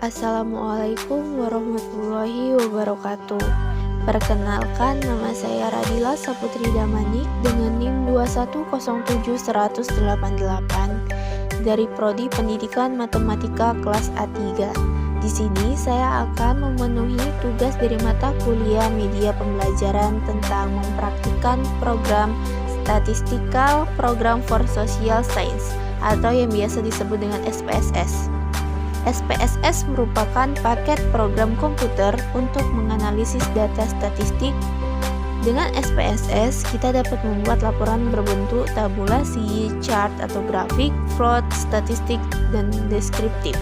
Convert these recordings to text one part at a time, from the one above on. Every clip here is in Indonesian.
Assalamualaikum warahmatullahi wabarakatuh. Perkenalkan, nama saya Radila Saputri Damanik dengan NIM 2107188 dari Prodi Pendidikan Matematika kelas A3. Di sini saya akan memenuhi tugas dari mata kuliah media pembelajaran tentang mempraktikkan program Statistical Program for Social Science atau yang biasa disebut dengan SPSS. SPSS merupakan paket program komputer untuk menganalisis data statistik. Dengan SPSS, kita dapat membuat laporan berbentuk tabulasi, chart atau grafik, plot, statistik, dan deskriptif.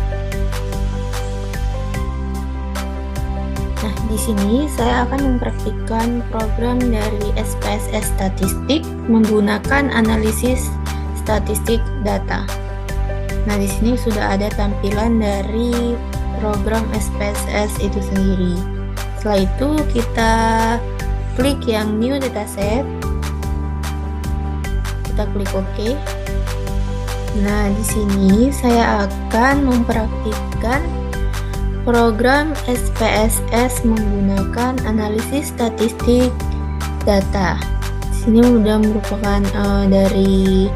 Nah, di sini saya akan mempraktikkan program dari SPSS statistik menggunakan analisis statistik data. Nah, di sini sudah ada tampilan dari program SPSS itu sendiri. Setelah itu kita klik yang new dataset. Kita klik OK. Nah, di sini saya akan mempraktikkan program SPSS menggunakan analisis statistik data. Di sini sudah merupakan dari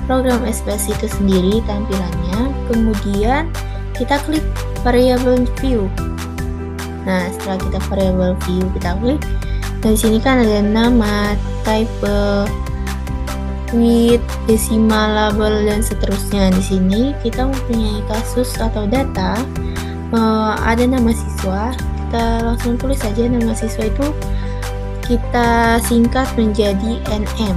program SPS itu sendiri tampilannya. Kemudian kita klik variable view. Nah, setelah kita variable view kita klik, nah di sini kan ada nama, type, width, decimal, label, dan seterusnya. Di sini kita mempunyai kasus atau data, ada nama siswa. Kita langsung tulis saja nama siswa itu kita singkat menjadi NM.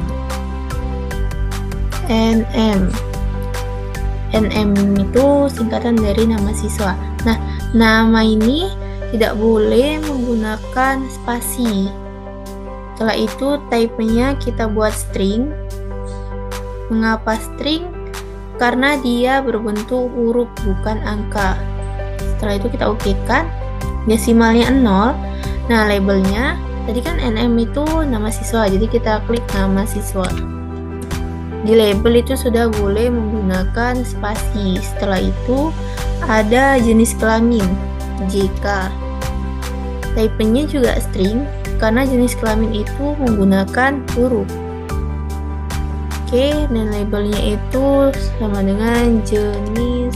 NM itu singkatan dari nama siswa. Nah, nama ini tidak boleh menggunakan spasi. Setelah itu type-nya kita buat string. Mengapa string? Karena dia berbentuk huruf bukan angka. Setelah itu kita OK-kan. Desimalnya 0. Nah, labelnya tadi kan NM itu nama siswa, jadi kita klik nama siswa. Di label itu sudah boleh menggunakan spasi. Setelah itu ada jenis kelamin JK. Type-nya juga string karena jenis kelamin itu menggunakan huruf. Oke, dan labelnya itu sama dengan jenis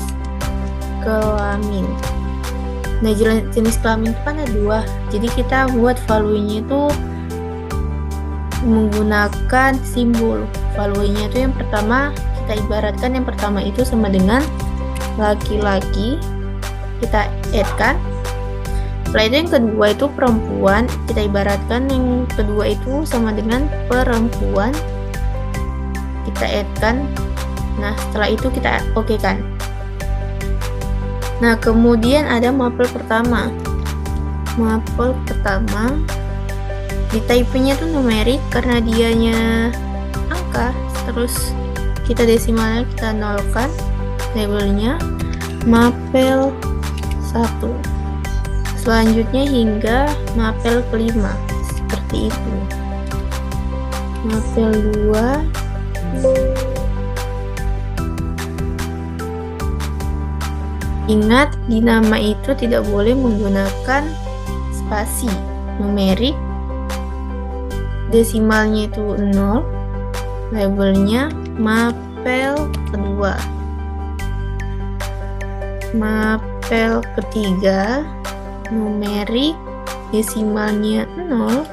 kelamin. Nah, jenis kelamin itu kan ada dua. Jadi kita buat value-nya itu menggunakan simbol. Value-nya itu yang pertama, kita ibaratkan yang pertama itu sama dengan laki-laki, kita add-kan. Setelah itu yang kedua itu perempuan, kita ibaratkan yang kedua itu sama dengan perempuan, kita add-kan. Nah, setelah itu kita OK-kan. Nah, kemudian ada mapel pertama. Mapel pertama di type-nya tuh numerik karena dianya angka, terus kita desimalnya kita nolkan, labelnya mapel 1. Selanjutnya hingga mapel kelima seperti itu. Mapel 2. Ingat, di nama itu tidak boleh menggunakan spasi. Numerik, desimalnya itu 0, labelnya mapel kedua. Mapel ketiga, numerik, desimalnya 0,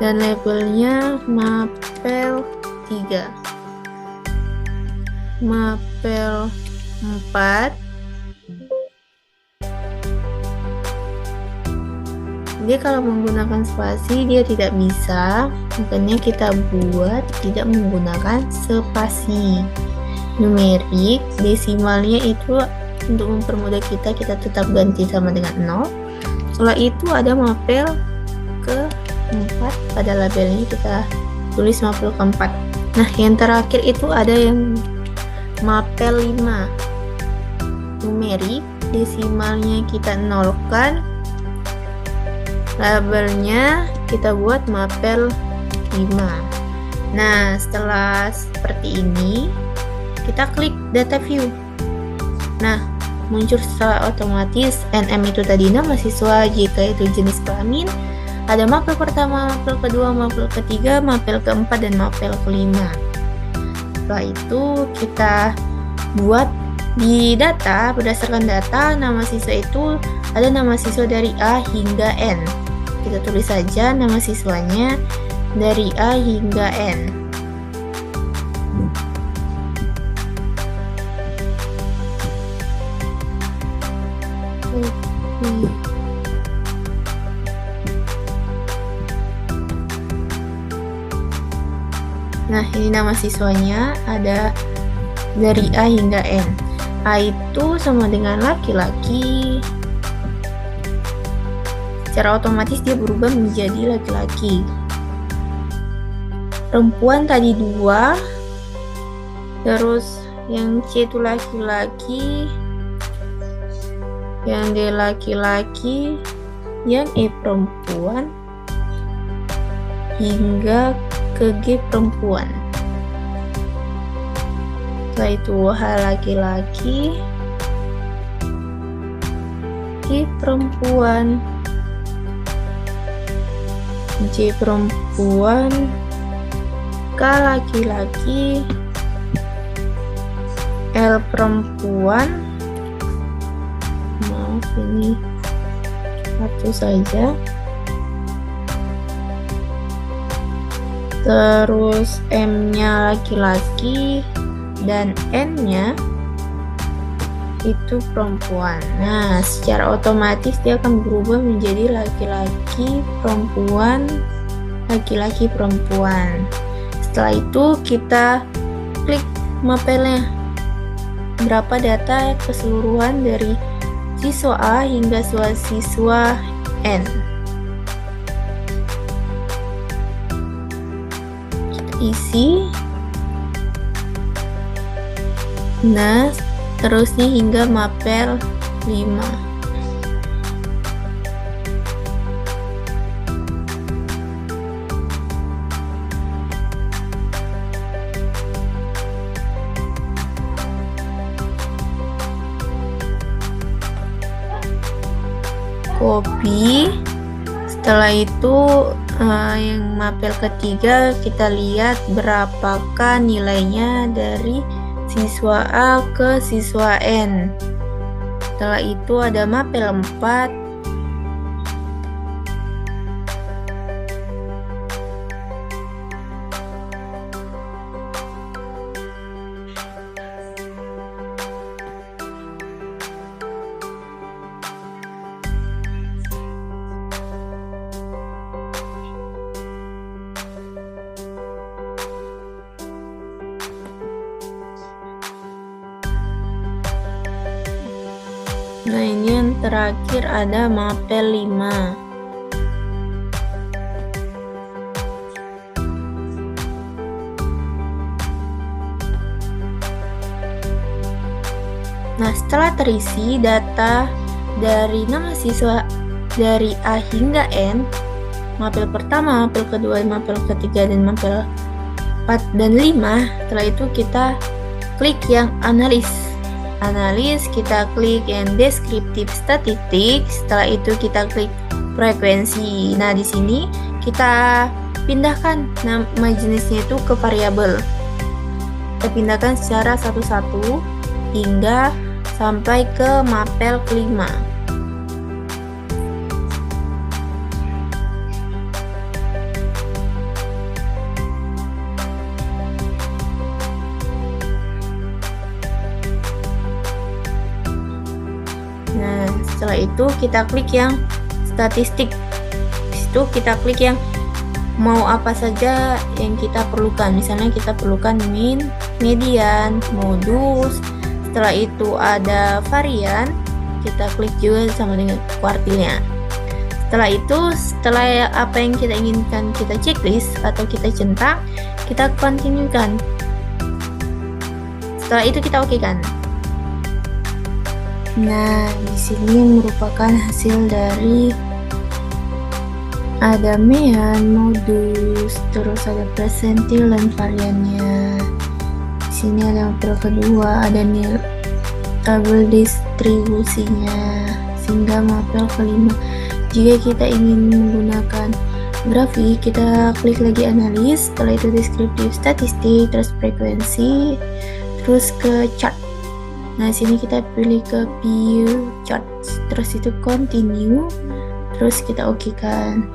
dan labelnya mapel 3. Mapel 4, dia kalau menggunakan spasi dia tidak bisa, makanya kita buat tidak menggunakan spasi. Numerik, desimalnya itu untuk mempermudah kita tetap ganti sama dengan 0. Setelah itu ada mapel ke-4, pada labelnya kita tulis mapel ke-4. Nah, yang terakhir itu ada yang mapel 5. Numerik, desimalnya kita nolkan, labelnya kita buat mapel 5. Nah, setelah seperti ini kita klik data view. Nah, muncul secara otomatis. NM itu tadi nama siswa, JK itu jenis kelamin, ada mapel pertama, mapel kedua, mapel ketiga, mapel keempat, dan mapel kelima. Setelah itu kita buat di data, berdasarkan data nama siswa itu ada nama siswa dari A hingga N. Kita tulis saja nama siswanya dari A hingga N. Nah, ini nama siswanya ada dari A hingga N. A itu sama dengan laki-laki. Secara otomatis dia berubah menjadi laki-laki. Perempuan tadi 2. Terus yang C itu laki-laki. Yang D laki-laki. Yang E perempuan. Hingga ke G perempuan. Setelah itu H laki-laki, I perempuan, J perempuan, K laki-laki, L perempuan. Maaf, ini satu saja. Terus M-nya laki-laki dan N-nya itu perempuan. Nah, secara otomatis dia akan berubah menjadi laki-laki, perempuan, laki-laki, perempuan. Setelah itu kita klik mapelnya. Berapa data keseluruhan dari siswa A hingga siswa N. Kita isi. Nah, terusnya hingga mapel 5. Copy. Setelah itu yang mapel ketiga kita lihat berapakah nilainya dari siswa A ke siswa N. Setelah itu ada mapel 4. Nah, ini yang terakhir ada mapel 5. Nah, setelah terisi data dari nama siswa dari A hingga N, mapel pertama, mapel kedua, mapel ketiga, dan mapel 4 dan 5, setelah itu kita klik yang analis. Kita klik yang deskriptif statistik. Setelah itu kita klik frekuensi. Nah, di sini kita pindahkan nama jenisnya itu ke variabel. Kita pindahkan secara satu-satu hingga sampai ke mapel kelima. Nah, setelah itu kita klik yang statistik. Di situ kita klik yang mau apa saja yang kita perlukan. Misalnya kita perlukan min, median, modus. Setelah itu ada varian, kita klik juga sama dengan kuartilnya. Setelah itu, setelah apa yang kita inginkan kita checklist atau kita centang, kita continue kan. Setelah itu kita oke kan. Nah, di sini merupakan hasil dari ada mean, modus, terus ada persentil dan variannya. Di sini ada mapel kedua, ada nilai tabel distribusinya, sehingga mapel kelima. Jika kita ingin menggunakan grafik, kita klik lagi analis, setelah itu deskriptif statistik, terus frekuensi, terus ke chart. Nah, sini kita pilih ke view chart, terus itu continue, terus kita oke kan.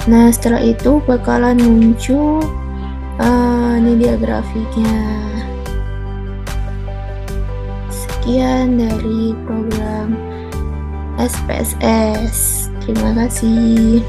Nah, setelah itu bakalan muncul ini dia grafiknya. Sekian dari program SPSS. Terima kasih.